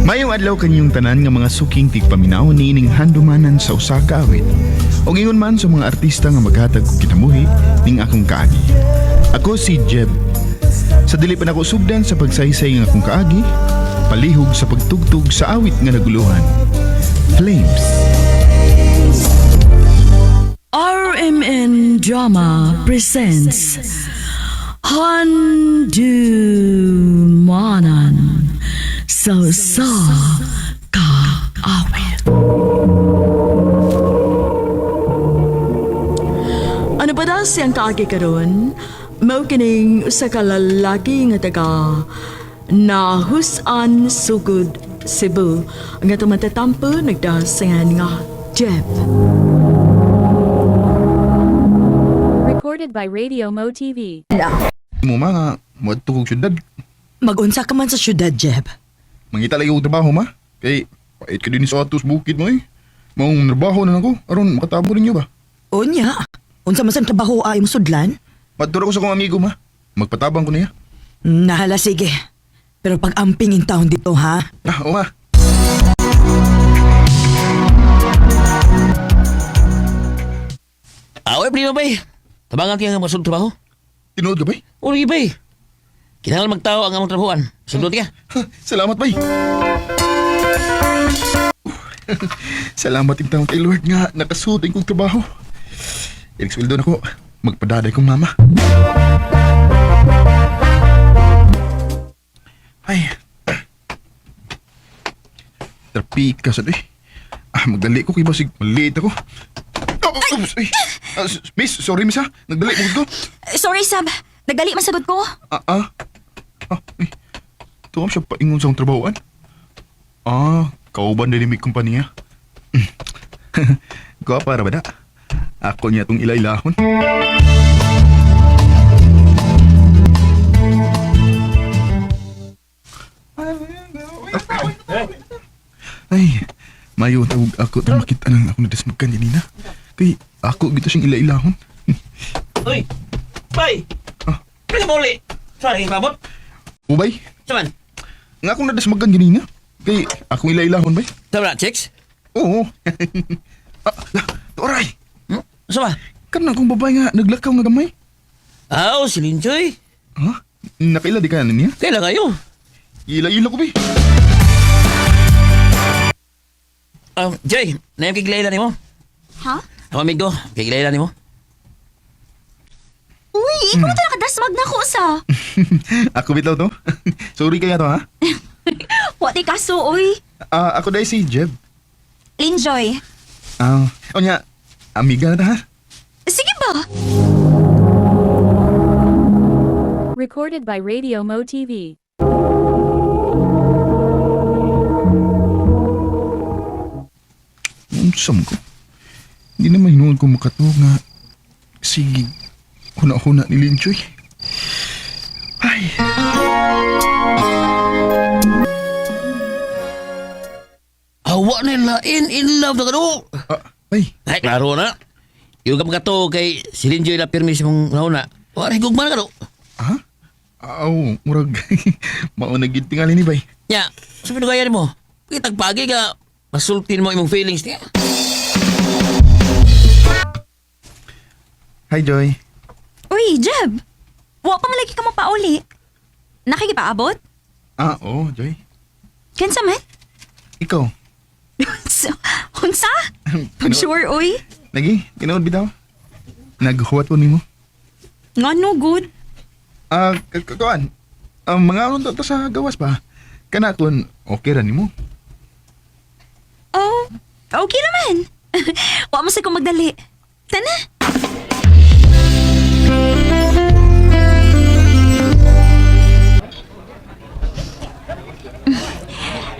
Mayong adlaw kanyong tanan nga mga suking tigpaminaw niining handumanan sa usa ka awit. O ingon man sa mga artista nga maghatag og kinabuhi ning akong kaagi. Ako si Jeb. Sa dili pa nako sugdan sa pagsaysay nga akong kaagi, palihog sa pagtugtog sa awit nga naguluhan. Flames. RMN Drama presents Handumanan sa Kaawit. Ano ba daw siyang kaagi karon? Mao kining usa ka lalaki nga taga Nahusan Sugod, Cebu. Ang atong matatampo nagdasingan nga Jeb. Recorded by Radio Mo TV. Mo mga matugog syudad. Mag-unsa ka man sa syudad, Jeb. Mangita lagi og trabaho ma. Kay pait ka din sa atos bukid mo eh. Maong trabaho na nako aron makatabo ninyo ba? Unya, unsa man sa trabaho ay mo sudlan? Madtura ko sa kong amigo ma. Magpatabang ko niya. Nahala, sige. Pero pag-amping in taon dito, ha? Oo ma. Away, primo bay. Tabangan kaya nga masud trabaho. Tinuod ka ba? Uli bay. Kinahanglan magtao ang among trabahoan. Sundot ka. Salamat bay. Salamat yung taong kay Lord nga nakasuting kong trabaho. Ilig-sweldo na ko. Magpadaday kong mama. Ay. Trapik ka sad eh. Magdali ko kay basig maliit ako. Ay. Miss, sorry miss ha. Nagdali ko. Sorry, Sab. Nagdali man sagod ko. Ay. Tuwam siya paingon sa akong trabahoan. Kauban din may kumpanya. Kuha para ba da? Ako niya itong ilailahon. Ay, mayo tawag ako itong makita ng ako nadasmagkan kanina. Kay ako gito siyang ilailahon. Uy! Bay! Kaya mo uli! Sorry, mabot? Ubay, Saman? nga akong nadasmagkan kanina. Kay akong ilailahon bay. Tama na, chicks? Oo. Toray! Sama? Kan akong babae nga naglakaw nga gamay. Si Linjoy. Ha? Nakaila di ka na niya? Kailan kayo? Ila-ila ko bay. Joy, na yung kiglaylan ni mo? Ha? Ako amigo, kiglaylan ni mo? Uy, ikaw na talaga dasmag na ko sa. Ako bitaw to. Sorry kaya to ha? Wati kaso, uy. Ako dahil si Jeb. Linjoy. O niya, amiga na ta ha? Sige ba? Recorded by Radio Mo TV. Unsam ko. Hindi naman hinuon ko makato nga sige, huna-huna ni Linchoy. Ay. Awa nila, in love na ka do. Ay. Ay, klaro na. Yung ka to kay si Linjoy na pirmi sa mong nauna. Wala, higugman na ka do. Ha? Murag. Maunagid tingali ni bay. Nya, sa pinugayan mo, kitagpagi ka, masultin mo imong feelings niya. Hi, Joy. Uy, Jeb. Wa pa malagi ka mapauli. Nakikipaabot? Oo, Joy. Kansa man? Ikaw. Hunsa? I'm sure, uy. Lagi, tinood bitaw. Naghuwat po nimo. Nga no, good. Kakuan. Mga anon to sa gawas pa. Kana kun okay ra nimo. Oh, okay naman. Wa mo sa kong magdali. Tana.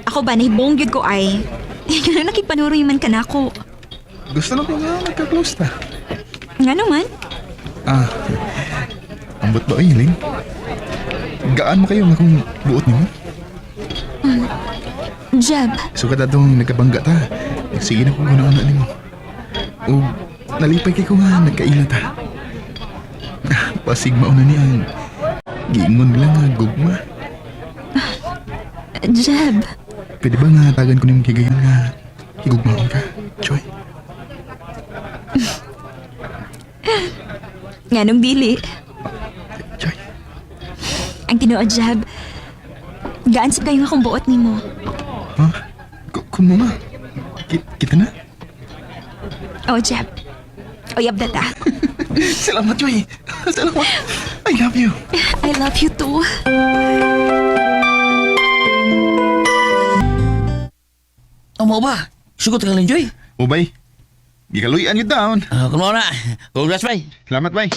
Ako ba, nahibongyod ko ay. Ganun nakipanuroy man ka na ako. Gusto na ko nga magka-close ta. Nga naman? Ambot ba ay, Ling? Gaan mo kayo nga kung buot nimo? Jeb, Sukat atong nagkabangga ta. Nagsige na kung ano-ano nimo. O nalipay kay ko nga nagkaila ta. Pasig mauna niya ang giingon lang nga gugma. Jeb, Pwede ba nga tagan ko ng higayon nga higugmaon ka, Joy? Nganong dili. Joy, Ang tinuod, Jeb. Gaan sa kayo nga kung buot ni mo. ha? Kung mama, kita na? Oh, Jeb. Uyab na ta. Salamat, Joy. Salamat. I love you. I love you too. Mo ba? Sugot ka lang, Joy. O, bay. Gikaluyan you down. Kung mo na. Congrats, bay. Salamat, bay.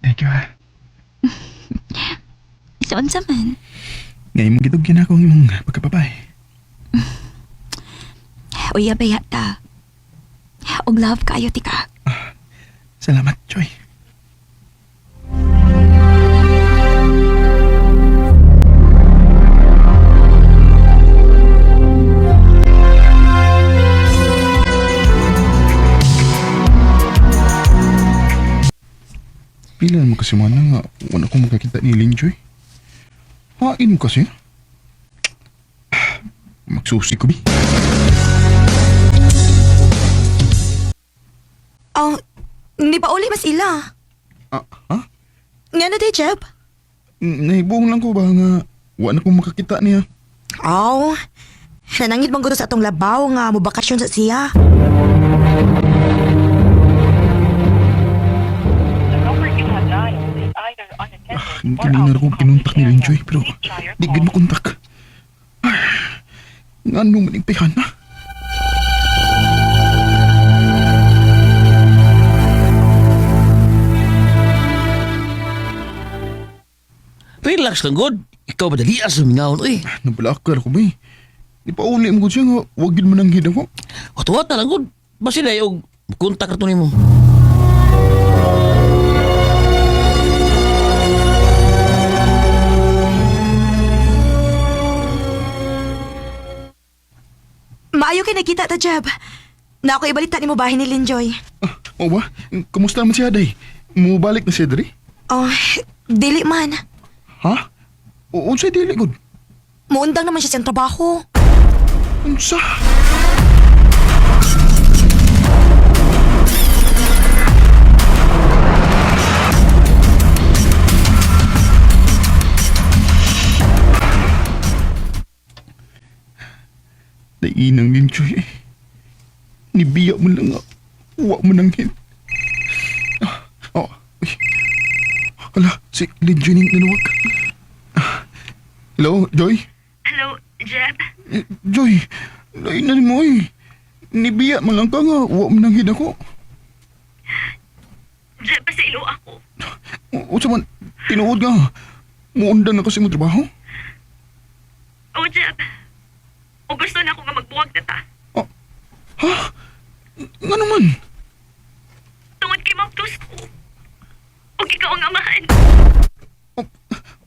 Thank you, ha. Soon sa man. Ngayon mong gitugyan ako ang imong pagkapapay. Uyab ay ta. Og love kayo, tika. Salamat, Joy. Pilan mo kasi mana nga wala ko makakita ni Linjoy. Hain mo kasi. Magsusi ko, bi. Oh, hindi pa uli mas ila. Ha? Nga na day, Jeb? Nahibuong lang ko ba nga wala ko makakita niya. Oh, nanangit bang gusto sa atong labaw nga mo bakasyon sa siya. Hindi na akong kinuntak ni Linjoy pero di gid makontak. Nga nung manigpihan na. Relax lang, God. Ikaw ba dali as lumingawon, uy. Nabalakar ko ba eh. Di pa uli mo ko siya nga wag gid mananghid ako. Watuwat na lang, God. Basi na yung kontak ka ni mo. Maayo kay nakita ta, Jeb. Na ako ibalita ni mo bahay ni Linjoy. O ba? Kamusta naman si Aday? Mubalik na siya diri? Oh, dili man. Ha? Unsay dili gud? Muundang naman siya siyang trabaho. Unsa? Dainang Linjoy eh. Nibiya mo lang nga. Huwag mo nang hin. Uy. Hala, si Linjoy ning nanawag. Hello, Joy? Hello, Jeb. Joy, dainan mo eh. Nibiya mo lang ka nga. Huwag mo nang hin ako. Jeb, pasilo ako. O sa man, tinuod nga. Muundang na kasi mo trabaho. Oh, Jeb. O gusto na ako nga magbuwag na ta. Ha? Nga naman. Tungod kay Maptos ko. O ikaw ang amahan.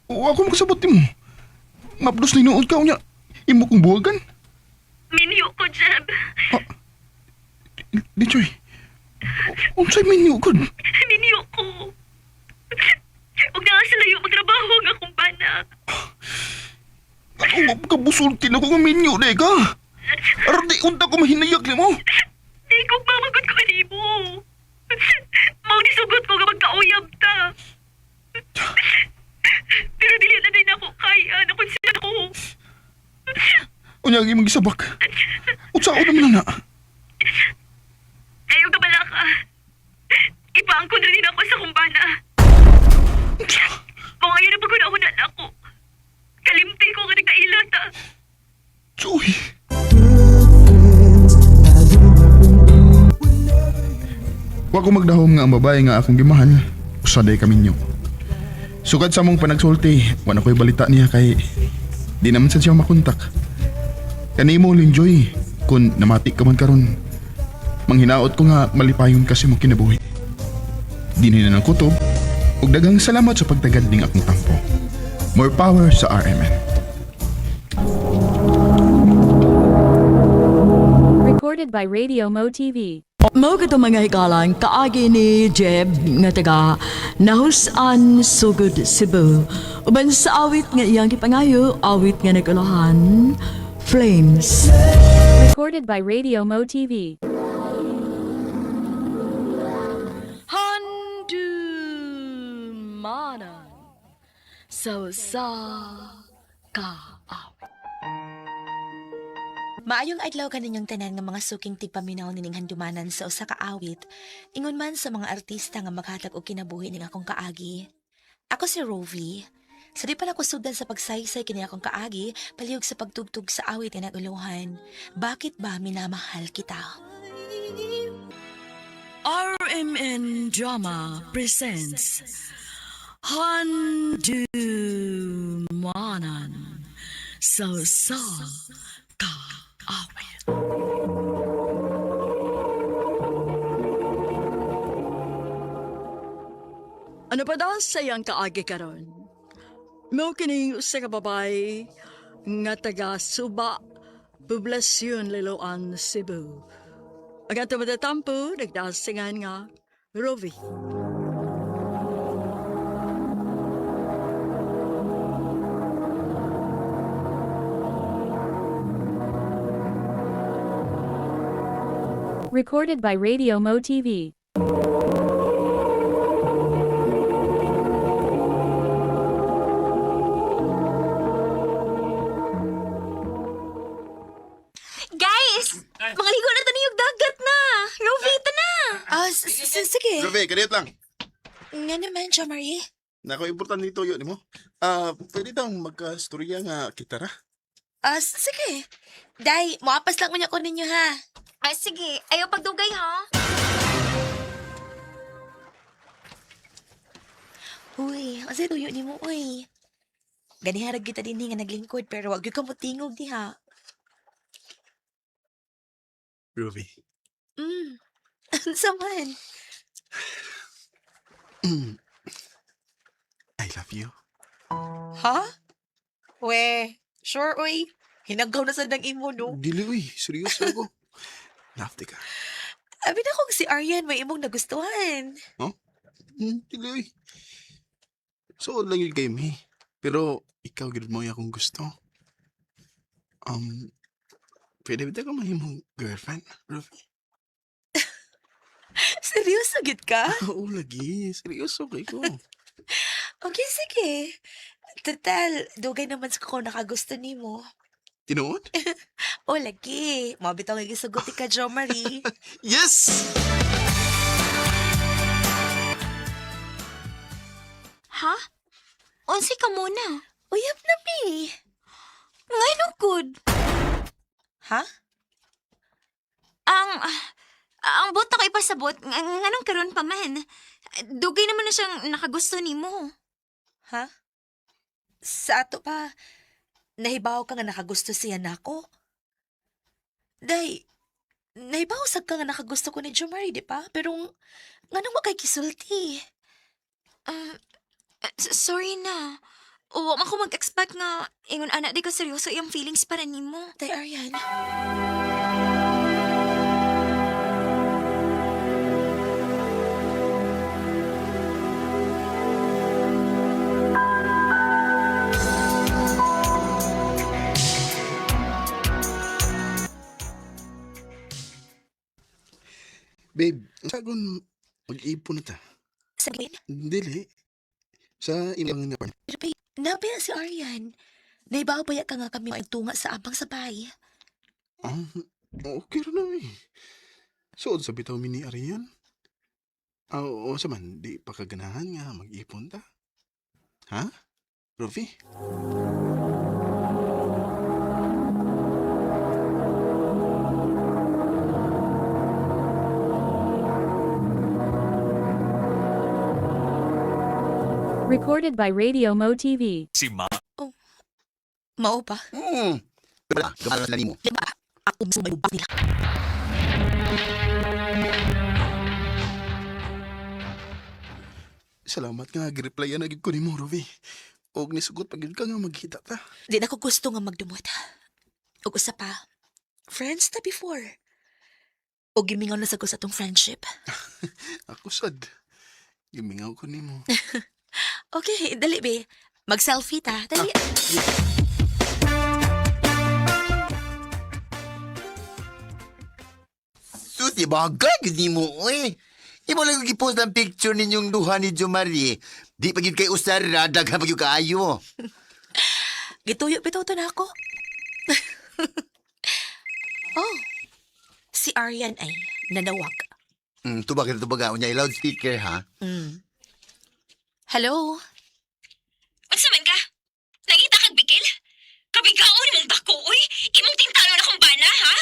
O ako makasabot mo. Mapdos na inuod ka niya. Imo kong buwagan. Minyo ko, Jeb. Linjoy, unsay minyo ko? Minyo ko. Huwag na nga sila yung magtrabaho ang akong bana. Ako kabusultin ako ng minyo na ka. Aron di unta ko mahinayak ni mo. Di ko mamagot ko kanimo. Mau nisugot ko nga magkauyab ta. Pero dili na din ako kaya na kung siya ako. Unyagi magisabak. Utsao naman na. Ayaw ka bala ka. Ipaangkon na din ako sa kumbana. Kung ngayon na pagkunahuna na ako. Kalimti ko nga nagkailata. Joy. Wa ko magdahom nga ang babae nga akong gimahal. Usaday kami nyo. Sugad sa mong panagsulti, wala ko'y balita niya kay di naman sa siya makontak. Kanimo Linjoy, kung namati ka man karon, manghinaot ko nga malipayon kasi mo kinabuhi. Di na ng kutob, ug dagang salamat sa pagtagad ning akong tampo. More power sa RMN. Recorded by Radio Mo TV. Mao kato mga hikalang kaagi ni Jeb nga taga Nahusan Sugod Cebu. Uban sa awit nga iyang gipangayo, awit nga naguluhan, Flames. Recorded by Radio Mo TV. Handumanan sa ka awit. Maayong adlaw kaninyong tanan nga mga suking tigpaminaw nining handumanan sa usa ka awit, ingon man sa mga artista nga maghatag og kinabuhi ning akong kaagi. Ako si Rovi. Sa di pa na ko sugdan sa pagsaysay kini akong kaagi, palihog sa pagtugtog sa awit nga naguluhan. Bakit ba minamahal kita? RMN Drama presents Handumanan sa ka awit. Ano pa daw sayang kaagi karon? Mao kining usa ka babay nga taga Suba, Poblasyon Liloan, Cebu. Ang ato matatampo nagdasingan nga Rovi. Recorded by Radio Mo TV. Guys! Mga ligo na taniyog dagat na! Rovita na! Sige. Grabe, kanit lang. Nga naman, Jo Marie. Nako, importante nito yun, mo. Pwede daw magka-storya nga kita ra. Sige. Day, muapas lang mo ko ninyo ha. Ay, sige. Ayaw pagdugay, ha? Uy, kasi tuyo ni mo, uy. Ganiharag kita din nga naglingkod, pero wag yung kamutingog di ha. Ruby. Saman. I love you. Ha? We, sure, uy. Hinagaw na sa imo, no? Dili, uy. Seryoso ako. Love ka. Abi na kung si Aryan may imong nagustuhan. Dili, uy. So, lang yung game, eh. Pero, ikaw, gano'n mo yung akong gusto. Pwede ba ka mahimong girlfriend, Ruby? Seryoso gid ka? Oo, lagi. Seryoso kay ko. Okay, sige. Total, dugay naman sa ko nakagusto nimo. Tinood? O, lagi. Mabitaw nga gisugot ka, Jo Marie. Yes! Ha? Unsi ka muna. Uyap na, mi. Ngayon good. Ha? Ang bot na ko ipasabot, nganong karon pa man. Dugay naman na siyang nakagusto nimo. Ha? Sa ato pa, nahibaw ka nga nakagusto siya nako? Day, nahibaw sag ka nga nakagusto ko ni Jo Marie, di pa? Pero, nga nang wakay kisulti. Sorry na. O, ako mag-expect nga, ingon anak di ka seryoso yung feelings para nimo. Day, Aryan. Babe, sagon mag-ipon na ta. Saglit. Dili. Sa ilang nga pa. Pero, babe, nabi si Aryan. Nahibaw ba ka nga kami tunga sa abang sabay? Okay rin na eh. So, sa bitaw mi ni Arian? Oo, sa man, di pa kaganahan nga mag-ipon ta. Ha? Ruby? Recorded by Radio Mo TV. Mao pa. Wala, gabalan na nimo. Lima, ako sumayubak nila. Salamat nga, gi-replyan na gid ko nimo, Ruby. Og nisugot pag yun ka nga maghita ta. Di na ko gusto nga magdumot. Ug usa pa, friends ta before. O gimingaw na sa ko sa tong friendship. Ako sad. Gimingaw ko nimo. Okay, dali be. Mag-selfie ta. Dali. Sus, bagay, hindi mo, eh. Imo lang i-post ang picture ninyong duha ni Jo Marie. Di pagid kay usara, daghan pagid kaayo. Gituyo bitaw to na ako. Oh, si Aryan ay nanawag. Tubag na tubag niya, loudspeaker ha. Hello? Unsa man ka? Nangita kag bikil? Kabigaon imong dako, uy. Imong tintalo na kong bana, ha?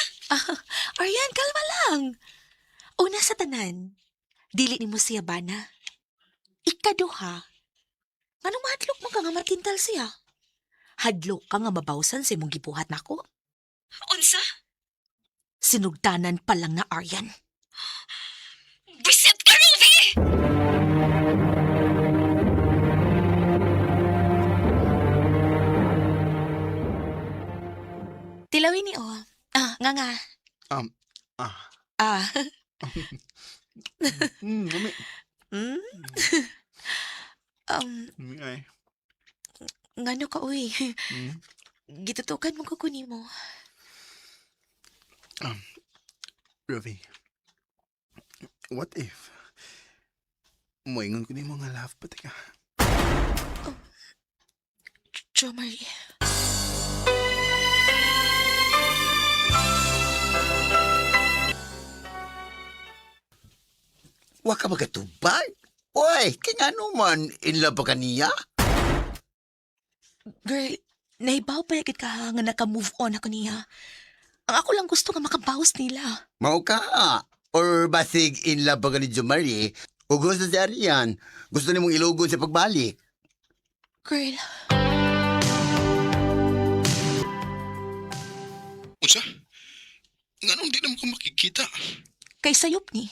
Aryan, kalma lang. Una sa tanan, dili ni mo siya bana. Ikaduha, anong mahadlok mo ka nga matintal siya? Hadlok ka nga mabawsan sa imong gibuhat nako. Unsa? Sinugdanan pa lang na Aryan. Bisit ka, Ruby! Tilawin ni O. Nga. Ah. Ah, Gumi. hmm? Gumi ay. Ngano ka, uy? Hmm. Gitutukan mo kukunin mo. Ravi. What if? Moingon ko nimo nga love pati ka. Jo Marie. Wa ka magatubag? Oy, kay ano man, in love pa kaniya? Girl, nahibaw pa yakit ka nga naka-move on ako niya. Ang ako lang gusto nga makabawas nila. Mao ka. Or basig in love pa ka ni Jo Marie? O gusto si Arian? Gusto nimong ilugon sa pagbalik? Girl, Unsa? Nganong di naman ko makikita? kay sayop ni.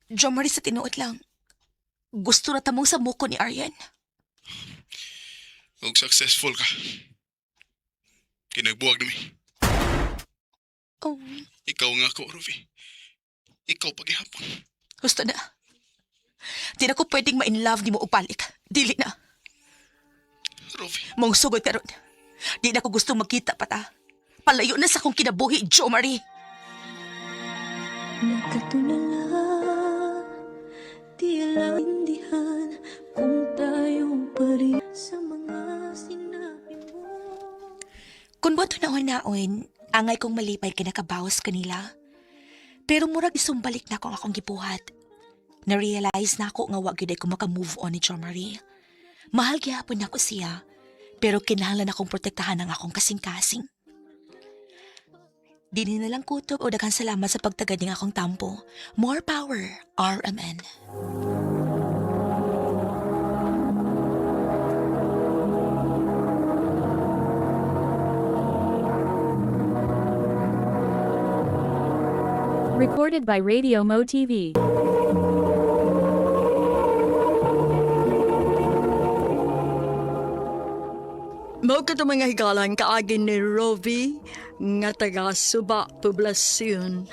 Jo Marie sa tinuot lang. Gusto na tamong sa muko ni Aryan. Og successful ka. Kinagbuwag nami. Oh, Ikaw nga ko, Ravi. Ikaw pagihapon. gusto na. Di na ko pwedeng ma-in love ni mo upalik. Dili na. Ravi. Mong sugod karon. Di na ko gusto magkita pa ta. Palayo na sa kong kinabuhi, Jo Marie. Nagkatulala, di alam indihan kung tayo pa rin sa mga sinabi mo. Kung bato naon, angay kong malipay kinakabawas kanila. Pero murag isumbalik na akong gibuhat. Na-realize na ako nga wag yun ay ko maka-move on ni Jo Marie. Mahal gyapon ako siya, pero kinahanglan akong protektahan ng akong kasing-kasing. Dili na lang kutob o daghang salamat sa pagtagad ng akong tampo. More power, RMN. Recorded by Radio Mo TV. Mao ka mga higalan kaagin ni Rovi nga taga Suba, Poblasyon,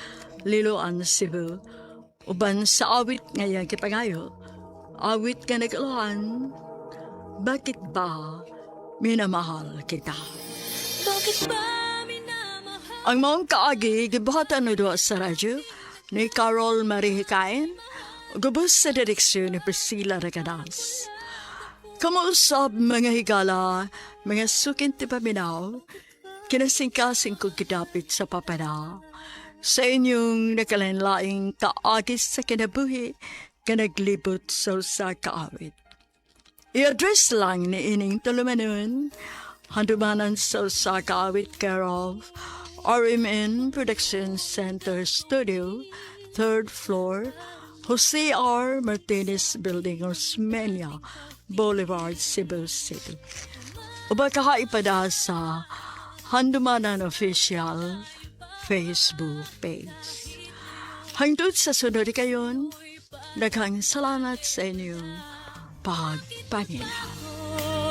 Liloan, Cebu. Uban sa awit ngayon kipangayo. Awit ka nagaloan. Bakit ba minamahal kita? Bakit ba minamahal? Ang maong kaagi gibuhatan na doon sa radyo ni Carol Marie Hikain, gubos sa direksyon ni Priscilla Regadas. Kamuusap mga higala, mga sukin ti paminaw, kinasingkasing ko gidapit sa papana. Sa inyong nakalanlaing kaagis sa kinabuhi, ka naglibot sa kaawit. I-address lang ni ining tulumanon, handumanan sa kaawit care of RMN Production Center Studio, 3rd floor, Jose R. Martinez Building, Osmeña Boulevard, Cebu City. Uba kahaipada sa Handumanan Official Facebook page. Hangtod sa sunod kayon, daghang salamat sa inyong pagpangina.